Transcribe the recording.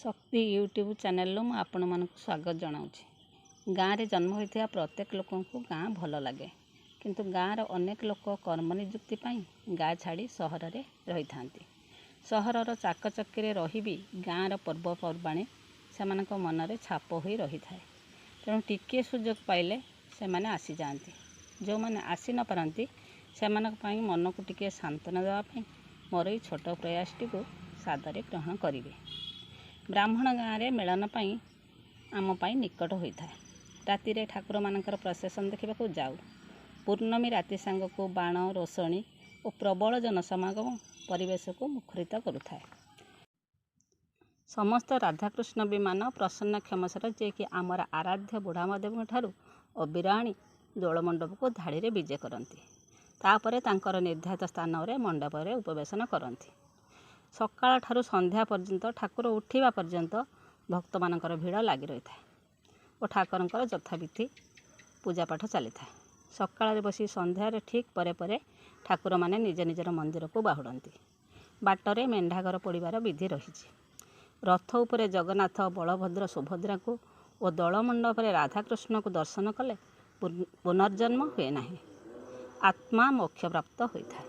शक्ति YouTube channel मु आपण मानक स्वागत जनाऊँगी। गाँव में जन्म होता प्रत्येक लोक गाँ भल लगे किंतु गाँव अनेक लोक कर्म निजुक्ति गाँ छाड़ी सहर में रही था। सहरर चाकचक्री रही भी गाँव पर्वपर्वाणी से मन में छाप हो रही है। तेणु टिके सुजोग पाइले से माने आसी जाती। जो मैंने आसी न पारती से मन को टिके सांत्वना देवाई मोर ये छोट प्रयासटी को सादरे ग्रहण करेंगे। ब्राह्मण गाँव में मेलन आमपाई निकट होता है। राति रे ठाकुर मानकर प्रसेसन देखा जाऊ। पूर्णमी राति सांग को बाण रोषणी और प्रबल जनसमागम परिवेश को मुखरित करुए। समस्त राधाकृष्ण विमान प्रसन्न क्षमसर जे कि आमर आराध्य बुढ़ामदेव ठारू अबिराणी दोलमंडप को धाड़ी विजे करती। तापरे तांकर निर्धारित स्थान में मंडप में उपवेशन करती। सकाळ ठारू संध्या पर्यंत ठाकुर उठिबा पर्यंत भक्त मानकर भीड़ लगी रही है और ठाकुर यथाविधि पूजापाठ चली था। सकाळ बसी संध्यार ठीक परे परे ठाकुर माने निज निजर मंदिर को बाहुड़ती। बाटरे मेंढाघर पड़िबार विधि रही। रथ उपरे जगन्नाथ बलभद्र सुभद्रा को और दलमंडप राधाकृष्ण को दर्शन कले पुनर्जन्म हुए नहीं, आत्मा मोक्ष प्राप्त होता है।